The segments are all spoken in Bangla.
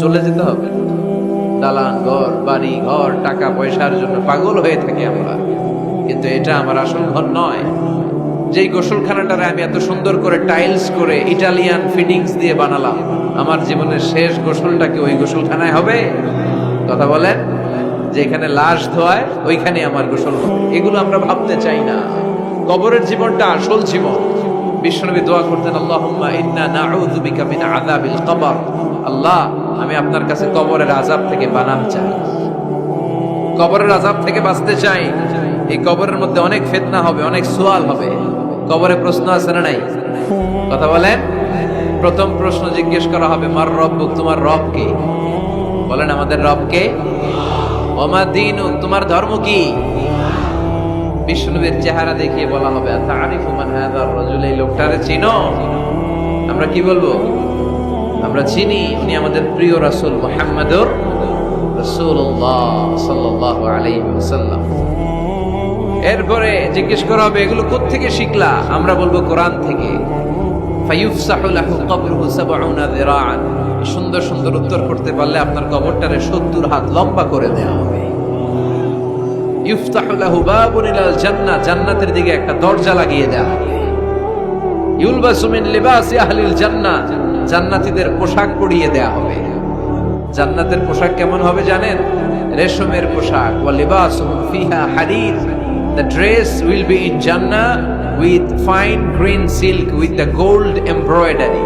চলে যেতে হবে। দালান ঘর, বাড়ি ঘর, টাকা পয়সার জন্য পাগল হয়ে থাকি আমরা, কিন্তু এটা আমার আসল ঘর নয়। যেই গোসলখানাটারে আমি এত সুন্দর করে টাইলস করে ইটালিয়ান ফিটিংস দিয়ে বানালাম, আমার জীবনের শেষ গোসলটা কি ওই গোসলখানায় হবে? কথা বলেন। যেখানে লাশ ধোয়ায় ওইখানে আমার গোসল হবে, এগুলো আমরা ভাবতে চাই না। কবরের জীবনটা আসল জীবন। বিশ্বনবী দোয়া করতেন, আল্লাহুম্মা ইন্না নাউযু বিকা মিন আযাবিল কবর। আল্লাহ, আমি আপনার কাছে কবরের আযাব থেকে পানাহ চাই, কবরের আযাব থেকে বাঁচতে চাই। এই কবরের মধ্যে অনেক ফিতনা হবে, অনেক সুয়াল হবে। কবরে প্রশ্ন আছে না নাই? কথা বলেন। প্রথম প্রশ্ন জিজ্ঞেস করা হবে, মার রব্বুক, তোমার রব কে? বলেন, আমাদের রব কে? ওমা দীনুক, তোমার ধর্ম কি? বিষ্ণুবীর চেহারা দেখিয়ে বলা হবে, তারিফু মান হাযার রাজুল, এই লোকটারে চিনো? আমরা কি বলবো? আমরা চিনি, উনি আমাদের প্রিয় রাসূল মুহাম্মদুর রাসূলুল্লাহ সাল্লাল্লাহু আলাইহি ওয়াসাল্লাম। এরপরে জিজ্ঞেস করা হবে, এগুলো কোত্থেকে শিখলা? আমরা বলবো কোরআন থেকে। ফায়ুফসাহু লাহু কবরুহু ৭০ যিরাআন। সুন্দর সুন্দর উত্তর করতে পারলে আপনার কবরটারে ৭০ হাত লম্বা করে দেওয়া হবে। ইফতাহু লাহু বাবুন ইলাল জান্নাহ, জান্নাতের দিকে একটা দরজা লাগিয়ে দেওয়া হবে। ইউলবাসু মিন লিবাসি আহলিল জান্নাহ, জান্নাতীদের পোশাক পরিয়ে দেওয়া হবে। জান্নাতের পোশাক কেমন হবে জানেন? রেশমের পোশাক। ওয়া লিবাসুহুম ফিহা হারির। The dress will be in Jannah with fine green silk with the gold embroidery.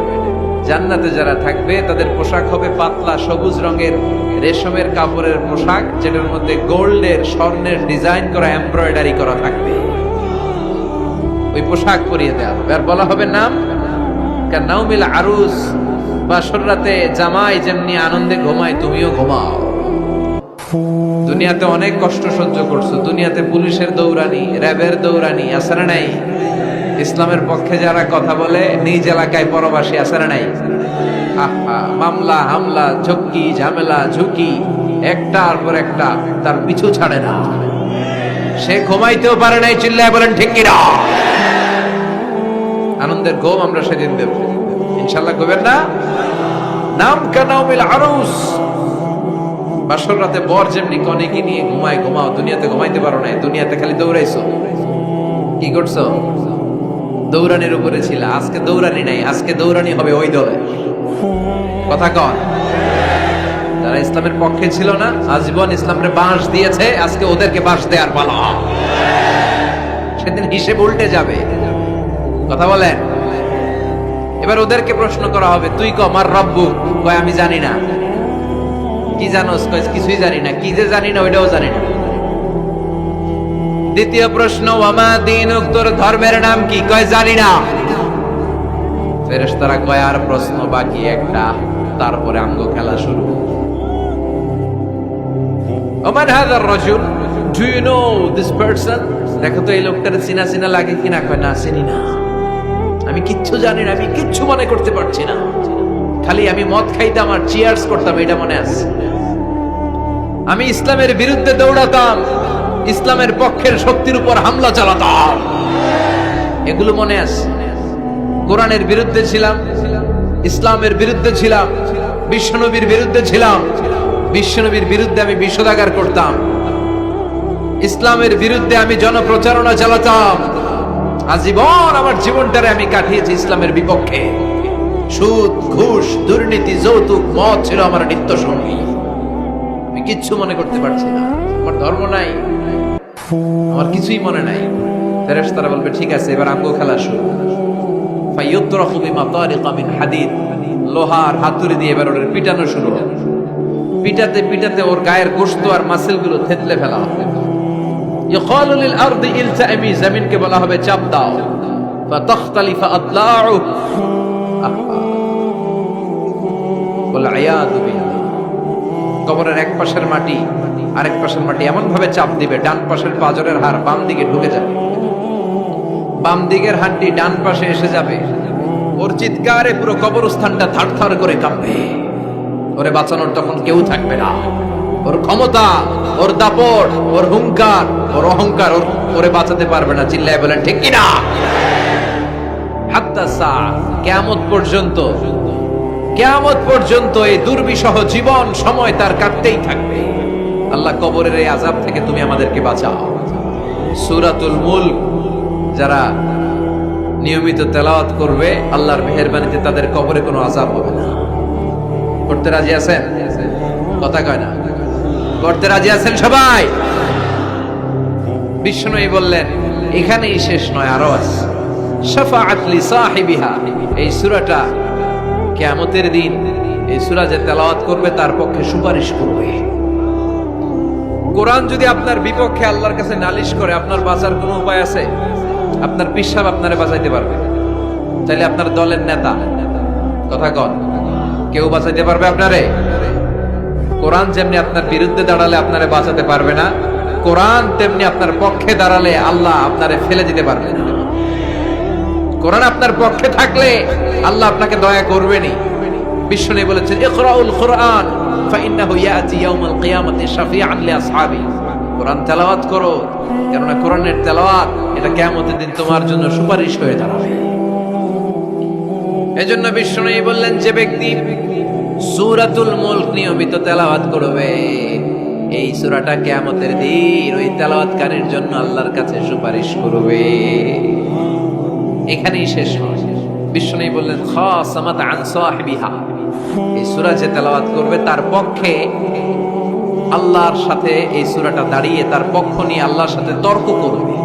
জান্নাতে যারা থাকবে তাদের পোশাক হবে পাতলা সবুজ রঙের রেশমের কাপড়ের পোশাক, যেটার মধ্যে গোল্ডের, স্বর্ণের ডিজাইন করা, এমব্রয়ডারি করা থাকবে। ওই পোশাক পরিয়ে দেওয়া হবে। আর বলা হবে নাম কানাউমিল আরুস, বাসর রাতে জামাই যেমনি আনন্দে ঘুমায় তুমিও ঘুমাও। দুনিয়াতে অনেক কষ্ট সহ্য করছো, দুনিয়াতে পুলিশের দৌড়ানি, র্যাবের দৌড়ানি, আছে না নাই? ইসলামের পক্ষে যারা কথা বলে নিজ এলাকায় পরবাসী, আছে না নাই? মামলা হামলা, ঝক্কি ঝামেলা, ঝুঁকি একটার পর একটা, তার পিছু ছাড়ে না। সে ঘুমাইতেও পারে নাই, চিল্লায় বলেন ঠিক কিনা? আনন্দের ঘুম আমরা সেদিন দেব ইনশাল্লাহ। ঘুমের না নাম কানাউমিল আরুস, বাসর রাতে বর যেমনি কনেকে নিয়ে ঘুমায় ঘুমাও। দুনিয়াতে ঘুমাইতে পারো না, দুনিয়াতে খালি দৌড়াইছো। কি করছো? দৌড়ানির উপরে ছিল। আজকে দৌড়ানি নাই, আজকে দৌড়ানি হবে ওই দলে। কথা কন। যারা ইসলামের পক্ষে ছিল না, আজীবন ইসলামের বাঁশ দিয়েছে, আজকে ওদেরকে বাঁশ দেওয়ার পালা। সেদিন হিসেব উল্টে যাবে। কথা বলেন। এবার ওদেরকে প্রশ্ন করা হবে, তুই ক আমার রব্বু? কয় আমি জানি না। কি জানোস? কয় কিছুই জানি না। কি যে জানি না ওইটাও জানি না। দ্বিতীয় প্রশ্ন, ওয়ামা দীনুক, তোর ধর্মের নাম কি? কয় জানি না। ফেরেশতারা কয় আর প্রশ্ন বাকি একটা, তারপরে আমগো খেলা শুরু। ওমান হাযার রাজুল, do you know this person? দেখো তো এই লোকটার চিনা চিনা লাগে কিনা। কয় না, চিনি না, আমি কিচ্ছু জানি না, আমি কিচ্ছু মনে করতে পারছি না। খালি আমি মদ খাইতাম আর চিয়ার্স করতাম, এটা মনে আছে। আমি ইসলামের বিরুদ্ধে দৌড়াতাম, ইসলামের পক্ষের শক্তির উপর হামলা চালাতাম, এগুলো মনে আছে। কোরআনের বিরুদ্ধে ছিলাম, ইসলামের বিরুদ্ধে ছিলাম, বিশ্বনবীর বিরুদ্ধে ছিলাম। বিশ্বনবীর বিরুদ্ধে আমি বিষোদাগার করতাম, ইসলামের বিরুদ্ধে আমি জনপ্রচারণা চালাতাম। আজীবন আমার জীবনটারে আমি কাটিয়েছি ইসলামের বিপক্ষে। সুদ, ঘুষ, দুর্নীতি, যৌতুক, মদ ছিল আমার নিত্য সঙ্গী। আমি কিচ্ছু মনে করতে পারছি না, আমার ধর্ম নাই, আমার কিছুই মনে নাই। ফেরেশতারা বলবে ঠিক আছে, এবার আমগো খেলা শুরু। ফায়ুতরাফু বিমাতারিকা মিন হাদিদ, লোহার হাতুড়ি দিয়ে এবার ওর পিটানো শুরু হবে। পিটাতে পিটাতে ওর গায়ের গোশত আর মাসেলগুলো থেতলে ফেলা হবে। ইকালু লিল আরদি ইলতাইমি, জমিনকে বলা হবে চাপ দাও। ফাতাখতালিফা আদলাউ, ওয়াল আয়াযু বিল্লাহ। কবরের এক পাশের মাটি আরেক পাশের মাটি এমন ভাবে চাপ দিবে, ডান পাশের পাজরের হাড় বাম দিকে ঢুকে যাবে, বাম দিকের হাড়টি ডান পাশে এসে যাবে। ওর চিৎকারে পুরো কবরস্থানটা থারথার করে কাঁপবে। ওরে বাঁচানোর তখন কেউ থাকবে না। ওর ক্ষমতা, ওর দাপট, ওর হুঙ্কার, ওর অহংকার ওরে বাঁচাতে পারবে না। চিল্লায় বলেন ঠিক কিনা? হাত্তা সা, কিয়ামত পর্যন্ত কিয়ামত পর্যন্ত এই দুর্বিষহ জীবন সময় তার কাটতেই থাকবে। আল্লাহ কবরের এই আযাব থেকে তুমি আমাদেরকে বাঁচাও। সূরাতুল মুলক যারা নিয়মিত তেলাওয়াত করবে, আল্লাহর মেহেরবানিতে তাদের কবরে কোনো আযাব হবে না। করতে রাজি আছেন? কথা কয় না। করতে রাজি আছেন সবাই? বিষ্ণুই বললেন এখানেই শেষ নয়, আরো আছে। শাফাআত লি সাহিবিহা, এই সূরাটা কিয়ামতের দিন এই সূরা যে তেলাওয়াত করবে তার পক্ষে সুপারিশ করবে। কোরআন যদি আপনার বিপক্ষে আল্লাহর কাছে নালিশ করে, আপনার বাঁচার কোনো উপায় আছে? আপনার পিসাব আপনারে বাঁচাইতে পারবে? তাইলে আপনার দলের নেতা, কথা কন, কেউ বাঁচাইতে পারবে আপনারে? কোরআন যেমনি আপনার বিরুদ্ধে দাঁড়ালে আপনারে বাঁচাতে পারবে না, কোরআন তেমনি আপনার পক্ষে দাঁড়ালে আল্লাহ আপনারে ফেলে দিতে পারবে না। কোরআন আপনার পক্ষে থাকলে আল্লাহ আপনাকে দয়া করবেনই। বিষ্ণু বলেছেন ইকরাউল কুরআন ফাইন্নাহু ইয়াতি ইয়াউমাল কিয়ামাতি শাফিআন লিআসহাবি, কোরআন তেলাওয়াত করো, কেননা কোরআনের তেলাওয়াত এটা কিয়ামতের দিন তোমার জন্য সুপারিশ হয়ে দাঁড়াবে। এজন্য বিষ্ণু বললেন যে ব্যক্তি সূরাতুল মুলক নিয়মিত তেলাওয়াত করবে, এই সূরাটা কিয়ামতের দিন ওই তেলাওয়াতকারীর জন্য আল্লাহর কাছে সুপারিশ করবে। এখানেই শেষ নয়, বিষ্ণু বললেন খাসামাত আন সাহিবিহা, এই সূরা যে তেলাওয়াত করবে তার পক্ষে আল্লাহর সাথে এই সূরাটা দাঁড়িয়ে তার পক্ষ নিয়ে আল্লাহর সাথে তর্ক করবে,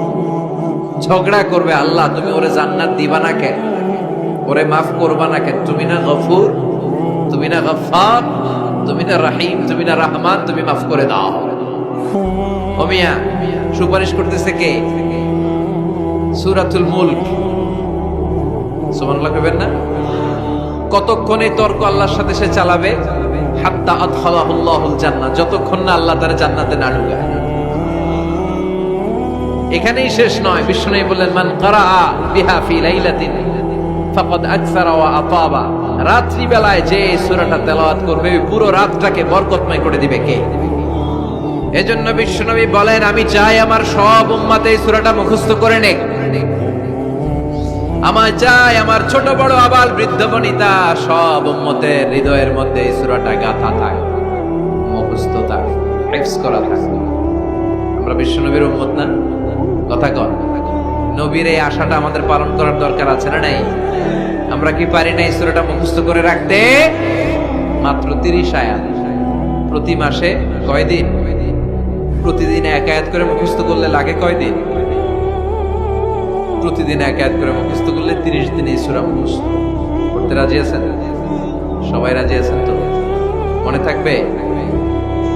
ঝগড়া করবে। আল্লাহ তুমি ওরে জান্নাত দিবা না কেন? ওরে মাফ করবা না কেন? তুমি না গফুর, তুমি না গফফার, তুমি না রহিম, তুমি না রহমান, তুমি মাফ করে দাও। ও মিয়া, সুপারিশ করতেছে কে? সূরাতুল মুলক। সুবহানাল্লাহ কইবেন না? কতক্ষণ এই তর্ক আল্লাহর সাথে সে চালাবে? হাত্তা আদখালাহুল্লাহুল জান্নাহ, যতক্ষণ না আল্লাহ তার জান্নাতে না ঢুকায়। এখানেই শেষ নয়, বিষ্ণু বললেন মান ক্বারাআ বিহা ফি লাইলাতিন ফাকাদ আকসারা ওয়া আতাবা, রাত্রি বেলায় যে এই সূরাটা তেলাওয়াত করবে পুরো রাতটাকে বরকতময় করে দিবে কে? এজন্য বিশ্বনবী বলেন আমি চাই আমার সব উম্মত এই সূরাটা মুখস্থ করে নেক। আমার চাই আমার ছোট বড় আবাল বৃদ্ধ বনিতা সব উম্মতের হৃদয়ের মধ্যে এই সূরাটা গাঁথা থাক, মুখস্থ থাক, হিফজ করা থাক। আমরা বিশ্বনবীর উম্মত না? কথা কন। নবীর এই আশাটা আমাদের পালন করার দরকার আছে না নাই? আমরা কি পারি না এই সূরাটা মুখস্থ করে রাখতে? মাত্র 30 আয়াত, প্রতি মাসে কয় দিন? প্রতিদিন এক আয়াত করে মুখস্থ করলে লাগে কয় দিন? প্রতিদিন এক আয়াত করে মুখস্থ করলে 30 দিনে এই সূরা মুখস্থ করতে রাজি আছেন? সবাই রাজি আছেন তো? মনে থাকবে?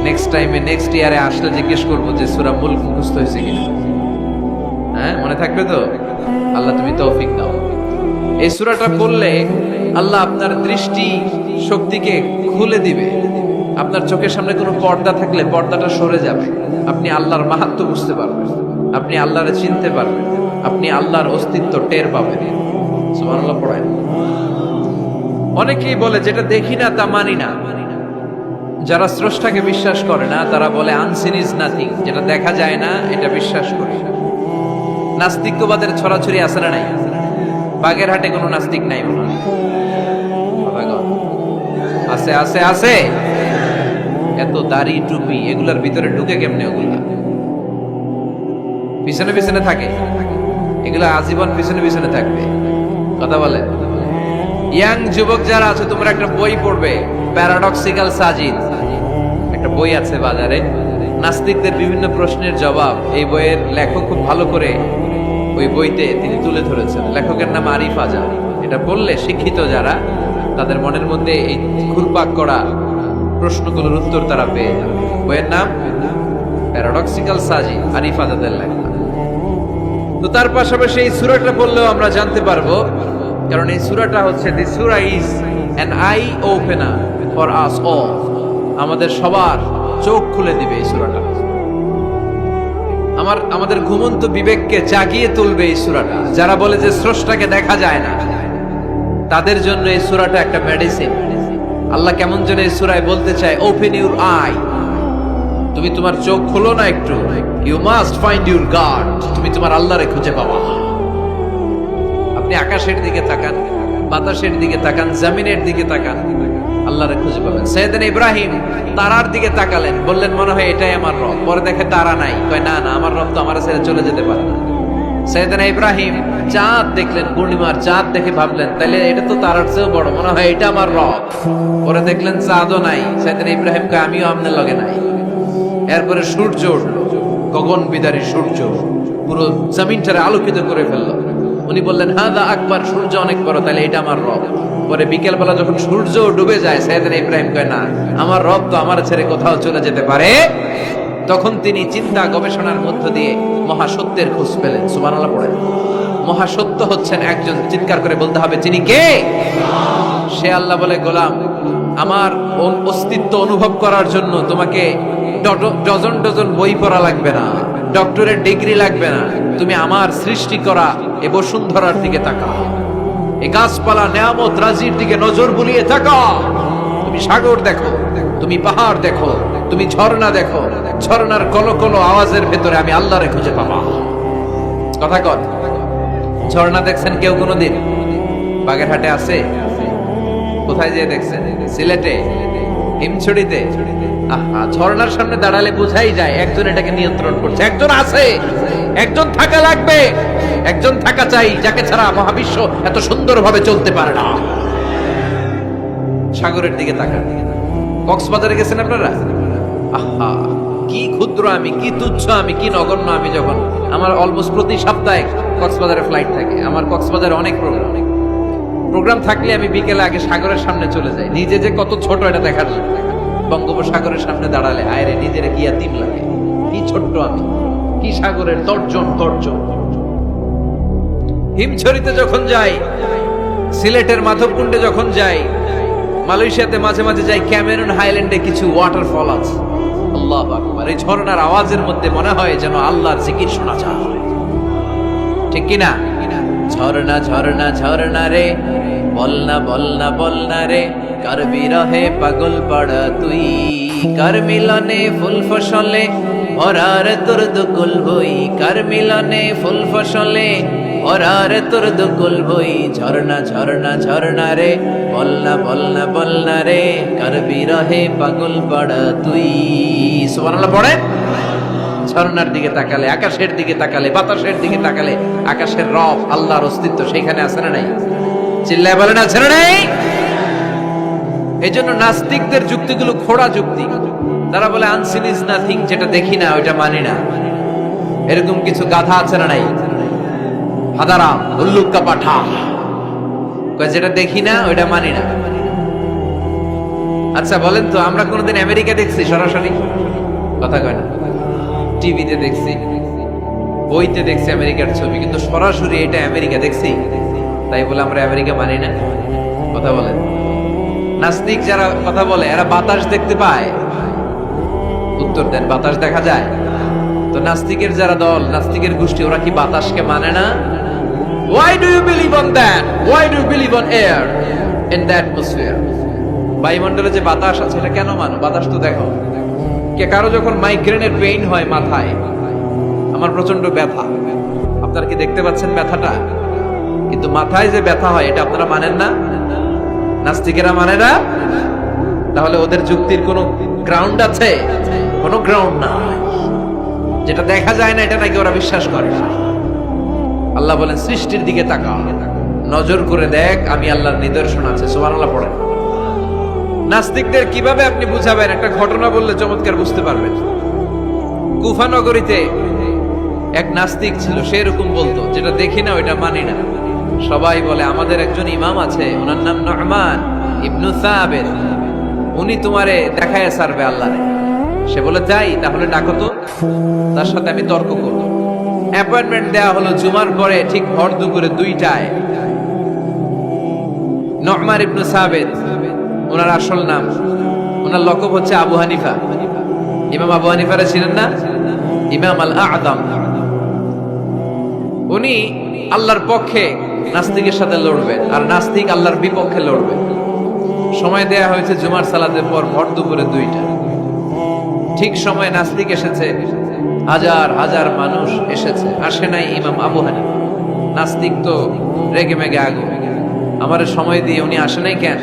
নেক্সট টাইমে নেক্সট ইয়ারে আসলে জিজ্ঞেস করবো যে সূরা মুলক মুখস্থ হয়েছে কিনা। হ্যাঁ, মনে থাকবে তো? আল্লাহ তুমি তৌফিক দাও। এই সূরাটা পড়লে আল্লাহ আপনার দৃষ্টি শক্তিকে খুলে দিবে। আপনার চোখের সামনে কোনো পর্দা থাকলে পর্দাটা সরে যাবে, আপনি আল্লাহর মাহাত্ম্য বুঝতে পারবেন, আপনি আল্লাহরে চিনতে পারবেন, আপনি আল্লাহর অস্তিত্ব টের পাবেন। সুবহানাল্লাহ পড়েন। অনেকেই বলে যেটা দেখি না তা মানি না। যারা স্রষ্টাকে বিশ্বাস করে না তারা বলে আনসিন ইজ নাথিং, যেটা দেখা যায় না এটা বিশ্বাস করি। নাস্তিকবাদের ছড়াছড়ি আছে না নাই? বাগেরহাটে কোনো নাস্তিক নাই মনে হয়? আছে আছে আছে। এত দাড়ি টুপি এগুলার ভিতরে ঢুকে কেমনে? ওগুলা পিছনে পিছনে থাকে, এগুলা আজীবন পিছনে পিছনে থাকবে। কথা বলে ইয়াং যুবক যারা আছে তোমরা একটা বই পড়বে, প্যারাডক্সিক্যাল সাজিদ, একটা বই আছে বাজারে, নাস্তিকদের বিভিন্ন প্রশ্নের জবাব। এই বইয়ের লেখক খুব ভালো করে ওই বইতে তিনি তুলে ধরেছেন। লেখকের নাম আরিফ আজাদ। এটা পড়লে শিক্ষিত যারা তাদের মনের মধ্যে এই ঘুরপাক করা প্রশ্নগুলোর উত্তর তারা পেয়ে যাবে। বইয়ের নাম প্যারাডক্সিক্যাল সাজিদ, আরিফ আজাদের লেখা। তো তার পাশাপাশি এই সূরাটা পড়লেও আমরা জানতে পারবো, কারণ এই সূরাটা হচ্ছে দি সূরা is an eye opener for us all, আমাদের সবার চোখ খুলে দিবে এই সূরাটা। আমাদের ঘুমন্ত বিবেককে জাগিয়ে তুলবে এই সূরাটা। যারা বলে যে স্রষ্টাকে দেখা যায় না তাদের জন্য এই সূরাটা একটা মেডিসিন। আল্লাহ কেমন যেন এই সূরায় বলতে চায় ওপেন ইউর আই, তুমি তোমার চোখ খোলো না একটু, you must find your god, তুমি তোমার আল্লাহরে খুঁজে পাবা। আপনি আকাশের দিকে তাকান, বাতাসের দিকে তাকান, জমিনের দিকে তাকান, আল্লাহরে খুঁজে পাবেন। সাইয়েদনা ইব্রাহিম তারার দিকে তাকালেন, বললেন মনে হয় এটাই আমার রব। পরে দেখে তারা নাই, কয় না না, আমার রব তো আমার ছেড়ে চলে যেতে পারে না। সাইয়েদনা ইব্রাহিম চাঁদ দেখলেন, পূর্ণিমার চাঁদ দেখে ভাবলেন তাহলে এটা তো তারার চেয়েও বড়, মনে হয় এটা আমার রব। পরে দেখলেন চাঁদও নাই। সাইয়েদনা ইব্রাহিম কয় আমিও আপনার লগে নাই। এরপরে সূর্য উঠলো, গগন বিদারী সূর্য পুরো জমিনটারে আলোকিত করে ফেললো। উনি বললেন হাদা আকবার, সূর্য অনেক বড়, তাহলে এটা আমার রব। পরে বিকেল বেলা যখন সূর্য ডুবে যায়, সাইয়েদনা ইব্রাহিম কয় না, আমার রব তো আমার ছেড়ে কোথাও চলে যেতে পারে। তখন তিনি চিন্তা গবেষণার মধ্য দিয়ে মহাসত্যের খোঁজ পেলেন। সুবহানাল্লাহ পড়েন। মহাসত্য হচ্ছেন একজন, চিৎকার করে বলতে হবে তিনি কে? সে আল্লাহ বলে গোলাম, আমার অস্তিত্ব অনুভব করার জন্য তোমাকে ডজন ডজন বই পড়া লাগবে না, ডক্টরের ডিগ্রি লাগবে না। তুমি আমার সৃষ্টি করা এ বসুন্ধরার দিকে তাকাও, এই গাছপালা নেয়ামত রাজির দিকে নজর বুলিয়ে তাকাও। তুমি সাগর দেখো, তুমি পাহাড় দেখো, তুমি ঝর্ণা দেখো, ঝর্ণার কলকলো আওয়াজের ভেতরে আমি আল্লাহরে খুঁজে পাবা। কথা কর, ঝর্ণা দেখছেন কেউ কোনোদিন? বাগেরহাটে আছে? কোথায় যেয়ে দেখছেন? সিলেটে, হিমছড়িতে। আহা, ঝর্ণার সামনে দাঁড়ালে বোঝাই যায় একজন এটাকে নিয়ন্ত্রণ করছে, একজন আছে, একজন থাকা লাগবে, একজন থাকা চাই, যাকে ছাড়া মহাবিশ্ব এত সুন্দরভাবে চলতে পারে না। সাগরের দিকে তাকান। কক্সবাজারে গেছেন আপনারা? আহা, কি ক্ষুদ্র আমি, কি তুচ্ছ আমি, কি নগণ্য আমি। যখন আমার অলমোস্ট প্রতি সপ্তাহে কক্সবাজারে ফ্লাইট থাকে, আমার কক্সবাজারে অনেক প্রোগ্রাম থাকলে আমি বিকেলে আগে সাগরের সামনে চলে যাই, নিজে যে কত ছোট এটা দেখার জন্য। বঙ্গোপসাগরের সামনে দাঁড়ালে আয়রে নিজের কি ইয়াতিম লাগে, কি ছোট্ট আমি, কি সাগরের তর্জন। হিমছড়িতে যখন যাই, সিলেটের মাধবকুণ্ডে যখন যাই, মালয়েশিয়াতে মাঝে মাঝে যাই, ক্যামেরন হাইল্যান্ডে কিছু ওয়াটারফল আছে। আল্লাহু আকবার, এই ঝর্ণার আওয়াজের মধ্যে মনে হয় যেন আল্লাহর জিকির শোনা যায়, ঠিক কিনা? ঝর্ণা ঝর্ণা ঝর্ণা রে, বলনা বলনা বলনা রে, কার বিরহে পাগল পড়া তুই, কার মিলনে ফুল ফসলে ভরার তোর দুকুল বই, কার মিলনে ফুল ফসলে ভরার তোর দুকুল বই। ঝর্ণা ঝর্ণা ঝর্ণা রে, বলনা বলনা বলনা রে, কার বিরহে পাগল পড়া তুই। সুবহানাল্লাহ পড়েন। ঝর্ণার দিকে তাকালে, আকাশের দিকে তাকালে, বাতাসের দিকে তাকালে আকাশের রব আল্লাহর অস্তিত্ব সেখানে আছে না নাই? চিল্লায় বলেন আছে না নাই? এই জন্য নাস্তিকদের যুক্তিগুলো খোড়া যুক্তি। তারা বলে আনসিন ইজ নাথিং, যেটা দেখি না ওইটা মানি না। এরকম কিছু গাধা আছে না নাই? হাদারাম, উল্লুক্কা পাঠা, যেটা দেখি না ওইটা মানি না। আচ্ছা বলেন তো, আমরা কোনোদিন আমেরিকা দেখছি সরাসরি? কথা কয় না। টিভিতে দেখছি, বইতে দেখছি আমেরিকার ছবি, কিন্তু সরাসরি এটা আমেরিকা দেখছি? তাই বলে আমরা আমেরিকা মানি না? কথা বলেন। নাস্তিক যারা কথা বলে এরা বাতাস দেখতে পায়? উত্তর দেন, বাতাস দেখা যায়? তো নাস্তিকের যারা দল, নাস্তিকের গোষ্ঠী, ওরা কি বাতাসকে মানে না? Why do you believe on that? Why do you believe on air in the atmosphere? বায়ুমণ্ডলে যে বাতাস আছে এটা কেন মানো? বাতাস তো দেখো। কে কারো যখন মাইগ্রেনের পেইন হয় মাথায়, আমার প্রচন্ড ব্যথা, আপনারা কি দেখতে পাচ্ছেন ব্যথাটা? কিন্তু মাথায় যে ব্যথা হয় এটা আপনারা মানেন না, নাস্তিকেরা মানে না। তাহলে ওদের যুক্তির কোনো গ্রাউন্ড আছে? কোনো গ্রাউন্ড না। যেটা দেখা যায় না এটা নাকি ওরা বিশ্বাস করে। আল্লাহ বলেন সৃষ্টির দিকে তাকা, নজর করে দেখ, আমি আল্লাহর নিদর্শন আছে। সুবহানাল্লাহ পড়েন। নাস্তিকদের কিভাবে আপনি বুঝাবেন? একটা ঘটনা বললে চমৎকার বুঝতে পারবেন। কুফা নগরীতে এক নাস্তিক ছিল, সে এরকম বলতো, যেটা দেখি না ওইটা মানি না। সবাই বলে আমাদের একজন ইমাম আছে, ওনার নাম নু'মান ইবনু সাবিত, উনি তোমারে দেখায় ছাড়বে আল্লাহরে। সে বলে যাই, তাহলে ডাকো তো, তার সাথে আমি তর্ক করব। অ্যাপয়েন্টমেন্ট দেয়া হলো জুমার পরে ঠিক ভর দুপুরে 2টায়। নু'মান ইবনু সাবিত ওনার আসল নাম, ওনার লকব হচ্ছে আবু হানিফা। ইমাম আবু হানিফারা ছিলেন না? ইমাম আল আ'যাম। উনি আল্লাহর পক্ষে নাস্তিকের সাথে লড়বেন, আর নাস্তিক আল্লাহর বিপক্ষে লড়বে। সময় দেয়া হয়েছে জুমার সালাতের পর ভর দুপুরে 2টা। ঠিক সময় নাস্তিক এসেছে, হাজার হাজার মানুষ এসেছে, আসে নাই ইমাম আবু হানিফা। নাস্তিক তো রেগে মেগে আগুন, আমার সময় দিয়ে উনি আসে নাই কেন?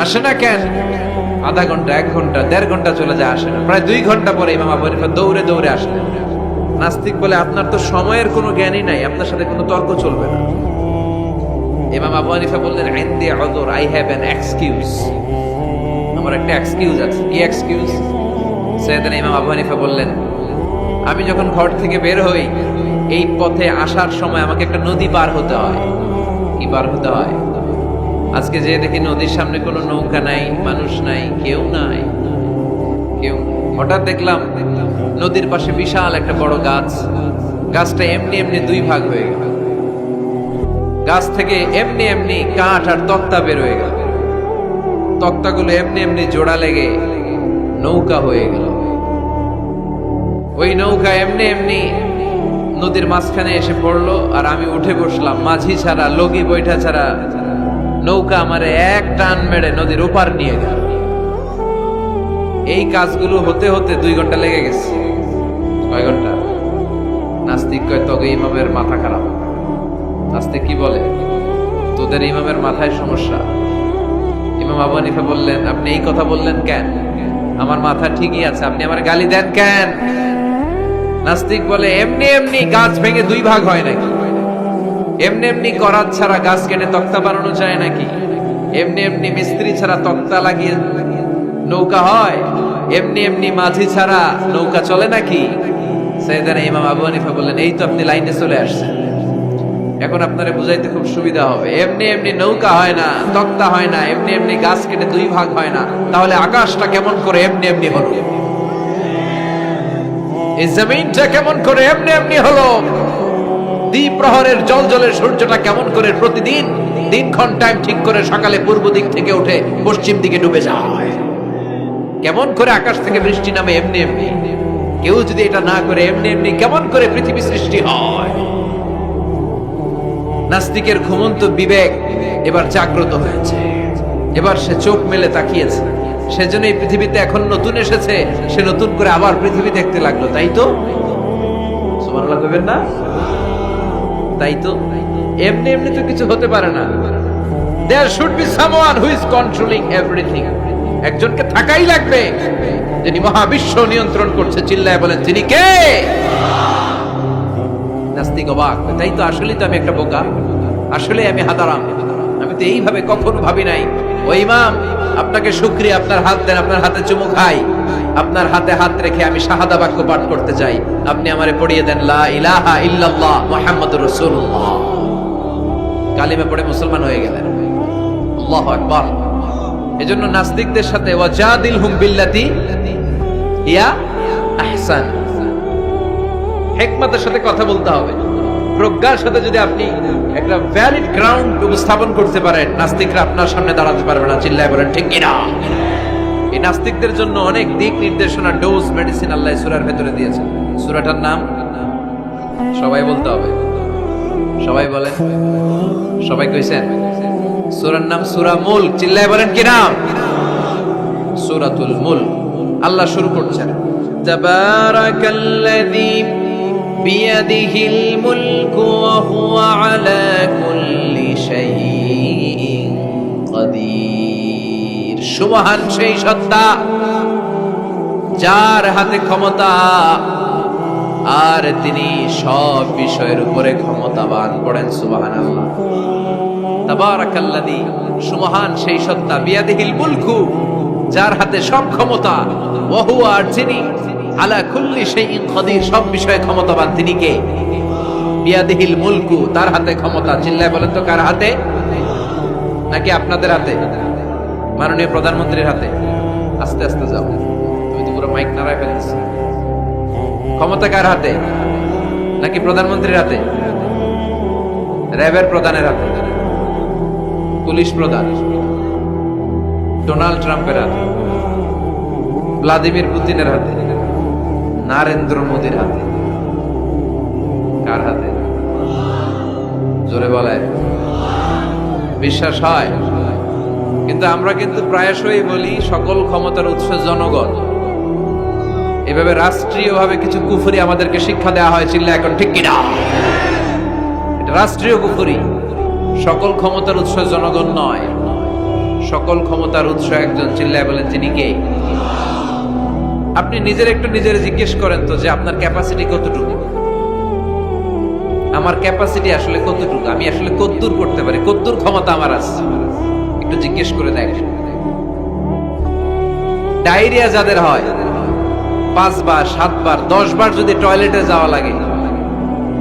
আসে না কেন? আধা ঘন্টা, 1 ঘন্টা, 1.5 ঘন্টা চলে যায়, আসে না। প্রায় 2 ঘন্টা পরে ইমাম আবু হানিফা দৌড়ে দৌড়ে আসলেন। নাস্তিক বলে, আপনার তো সময়ের কোনো জ্ঞানই নাই, আপনার সাথে কোনো তর্ক চলবে না। ইমাম আবু হানিফা বললেন, ইনদি উযর, আই হ্যাভ অ্যান এক্সকিউজ, আমার একটা এক্সকিউজ আছে। কি এক্সকিউজ? সাইয়েদনা ইমাম আবু হানিফা বললেন, আমি যখন ঘর থেকে বের হই, এই পথে আসার সময় আমাকে একটা নদী পার হতে হয়। কি পার হতে হয়? আজকে যে দেখি নদীর সামনে কোনো নৌকা নাই, মানুষ নাই, কেউ নাই, কেউ। হঠাৎ দেখলাম নদীর পাশে বিশাল একটা বড় গাছ। গাছটা এমনি এমনি 2 ভাগ হয়ে গেল। গাছ থেকে এমনি এমনি কাঠ আর তক্তা বের হয়ে গেল। তক্তাগুলো এমনি এমনি জোড়া লেগে নৌকা হয়ে গেল। ওই নৌকা এমনি এমনি নদীর মাঝখানে এসে পড়লো, আর আমি উঠে বসলাম। মাঝি ছাড়া, লগি বৈঠা ছাড়া নৌকা আমারে এক টান মেরে নদীর ওপার নিয়ে গেল। এই কাজগুলো হতে হতে 2 ঘন্টা লেগে গেছে। কয় ঘন্টা? নাস্তিক কয়, তবে ইমামের মাথা খারাপ। নাস্তিক কি বলে? তোদের ইমামের মাথায় সমস্যা। ইমাম আবু হানিফা বললেন, আপনি এই কথা বললেন কেন? আমার মাথা ঠিকই আছে, আপনি আমার গালি দেন কেন? নাস্তিক বলে, এমনি এমনি গাছ ভেঙে 2 ভাগ হয় নাকি? এমনি এমনি করাত ছাড়া গাছ কেটে তক্তা বানানো যায় নাকি? এমনি এমনি মিস্ত্রি ছাড়া তক্তা লাগিয়ে নৌকা হয়? এমনি এমনি মাঝি ছাড়া নৌকা চলে নাকি? সাইয়েদনা ইমাম আবু হানিফা বললেন, এই তো আপনি লাইনে চলে আসছেন, এখন আপনারে বুঝাইতে খুব সুবিধা হবে। এমনি এমনি নৌকা হয় না, তক্তা হয় না, এমনি এমনি গাছ কেটে 2 ভাগ হয় না, তাহলে আকাশটা কেমন করে এমনি এমনি হলো? এই জমিনটা কেমন করে এমনি এমনি হলো? দ্বীপ প্রহরের জলজলের সূর্যটা কেমন করে প্রতিদিন দিনক্ষণ টাইম ঠিক করে সকালে পূর্ব দিক থেকে উঠে পশ্চিম দিকে ডুবে যায়? কেমন করে আকাশ থেকে বৃষ্টি নামে এমনি এমনি? কেউ যদি এটা না করে এমনি এমনি কেমন করে পৃথিবী সৃষ্টি হয়? নাস্তিকের ঘুমন্ত বিবেক এবার জাগ্রত হয়েছে। এবার সে চোখ মেলে তাকিয়েছে। সেজন্য এই পৃথিবীতে এখন নতুন এসেছে, সে নতুন করে আবার পৃথিবী দেখতে লাগলো। তাই তো? সুবহানাল্লাহ কইবেন না? তাই তো? এমনি এমনি তো কিছু হতে পারে না। There should be someone who is controlling everything. একজনকে থাকাই লাগবে যিনি মহাবিশ্ব নিয়ন্ত্রণ করছে। চিল্লায় বলেন, তিনি কে? নাস্তিক অবাক। তাই তো, আসলেই তো আমি একটা বোকা, আসলে আমি হাদারাম, আমি তো এইভাবে কখনো ভাবি নাই। ও ইমাম, আপনাকে শুকরিয়া, আপনার হাত দেন, আপনার হাতে চুমু খাই, আপনার হাতে হাত রেখে আমি শাহাদা বাক্য পাঠ করতে চাই, আপনি আমারে পড়িয়ে দেন লা ইলাহা ইল্লাল্লাহ মুহাম্মাদুর রাসূলুল্লাহ। কালিমা পড়ে মুসলমান হয়ে গেলেন। আল্লাহু আকবার। এজন্য নাস্তিকদের সাথে ওয়াজাদিলহুম বিল্লাতি হিয়া আহসান, হিকমতের সাথে কথা বলতে হবে। প্রজ্ঞার সাথে যদি আপনি একটা ভ্যালিড গ্রাউন্ড উপস্থাপন করতে পারেন, নাস্তিকরা আপনার সামনে দাঁড়াতে পারবে না। চিল্লায় বলেন ঠিক কিনা? এই নাস্তিকদের জন্য অনেক দিক নির্দেশনা, ডোজ, মেডিসিন আল্লাহ সূরার ভেতরে দিয়েছেন। সূরাটার নাম সবাই বলতে হবে। সবাই বলেন, সবাই কইছেন? সূরার নাম সূরা মুলক। চিল্লায় বলেন কি নাম? সূরাতুল মুলক। আল্লাহ শুরু করছেন, তাবারাকাল্লাযী বিয়াদিহিল মুলকু ওয়া হুয়া আলা কুল্লি শাইইন কাদির। সুবহান সেই সত্তা যার হাতে ক্ষমতা, আর তিনি সব বিষয়ের উপরে ক্ষমতাবান। পড়েন সুবহানাল্লাহ। তাবারাকাল্লাযী, সুবহান সেই সত্তা, বিয়াদিহিল মুলকু, যার হাতে সব ক্ষমতা, ওয়া হুয়া, আর যিনি আলা কুল্লি শাইইন কাদির, সব বিষয়ে ক্ষমতাবান। তিনি কে? বিয়াদিহিল মুলকু, তার হাতে ক্ষমতা। চিল্লায় বলেন তো, কার হাতে? নাকি আপনাদের হাতে? মাননীয় প্রধানমন্ত্রীর হাতে? আস্তে আস্তে যাও, তুমি তো পুরো মাইক নাড়ায় ফেলছো। ক্ষমতা কার হাতে? নাকি প্রধানমন্ত্রীর হাতে? র্যাবের প্রধানের হাতে? পুলিশ প্রধান? ডোনাল্ড ট্রাম্পের হাতে? ভ্লাদিমির পুতিনের হাতে? নরেন্দ্র মোদীর হাতে? কার হাতে? জোরে বলেন। বিশ্বাস হয়? কিন্তু আমরা কিন্তু প্রায়শই বলি সকল ক্ষমতার উৎস জনগণ। এভাবে রাষ্ট্রীয়ভাবে কিছু কুফরি আমাদেরকে শিক্ষা দেওয়া হয়। চিল্লা এখন ঠিক কিনা? এটা রাষ্ট্রীয় কুফরি। সকল ক্ষমতার উৎস জনগণ নয়, সকল ক্ষমতার উৎস একজন, চিল্লায় বলেন তিনি কে? আপনি নিজের একটু নিজের জিজ্ঞেস করেন তো যে আপনার ক্যাপাসিটি কতটুকু? আমার ক্যাপাসিটি আসলে কতটুকু? আমি আসলে কতদূর করতে পারি, কতদূর ক্ষমতা আমার আছে? একটু জিজ্ঞেস করে দেখ। ডায়রিয়া যাদের হয় 5 বার 7 বার 10 বার যদি টয়লেটে যাওয়া লাগে,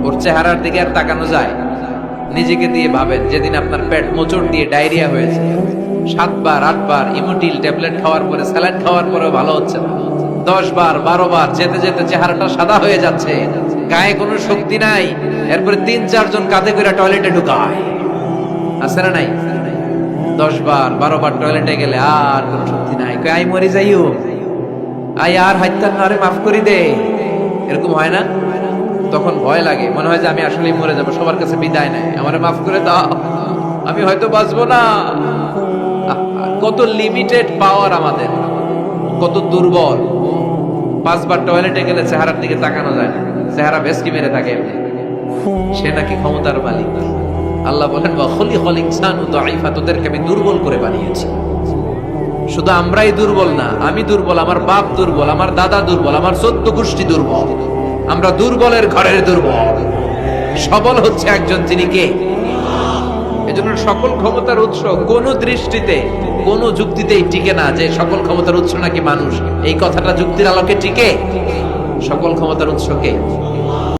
ওর চেহারার দিকে আর তাকানো যায়? নিজেকে দিয়ে ভাবেন, যেদিন আপনার পেট মোচড় দিয়ে ডায়রিয়া হয়েছে, 7 বার 8 বার ইমোটিল ট্যাবলেট খাওয়ার পরে, স্যালাইন খাওয়ার পরেও ভালো হচ্ছে না, 10 বার 12 বার যেতে যেতে চেহারাটা সাদা হয়ে যাচ্ছে, গায়ে কোনো শক্তি নাই, এরপরে 3-4 জন কাঁধে করে টয়লেটে ঢুকায়, আছে না নাই? 10 বার 12 বার টয়লেটে গেলে আর কোনো শক্তি নাই, কই আই মরে যাইও, আই আর হাইতার না রে, মাফ করি দে, এরকম হয় না? তখন ভয় লাগে, মনে হয় যে আমি আসলেই মরে যাবো, সবার কাছে বিদায় নেয়, আমারে মাফ করে দাও, আমি হয়তো বাঁচবো না। কত লিমিটেড পাওয়ার আমাদের, কত দুর্বল। 5 বার টয়লেটে গেলে চেহারার দিকে তাকানো যায় না, চেহারা ভেস্কি মেরে থাকে এমনি। সে নাকি ক্ষমতার মালিক। আল্লাহ বলেন ওয়া খুলিকাল ইনসানু দাঈফা, তোদেরকে আমি দুর্বল করে বানিয়েছি। শুধু আমরাই দুর্বল না, আমি দুর্বল, আমার বাপ দুর্বল, আমার দাদা দুর্বল, আমার 14 গোষ্ঠী দুর্বল। আমরা দুর্বলের ঘরের দুর্বল। সবল হচ্ছে একজন, যিনি কে? এজন্য সকল ক্ষমতার উৎস কোন দৃষ্টিতে, কোন যুক্তিতেই টিকে না যে সকল ক্ষমতার উৎস নাকি মানুষ। এই কথাটা যুক্তির আলোকে টিকে? সকল ক্ষমতার উৎস কে?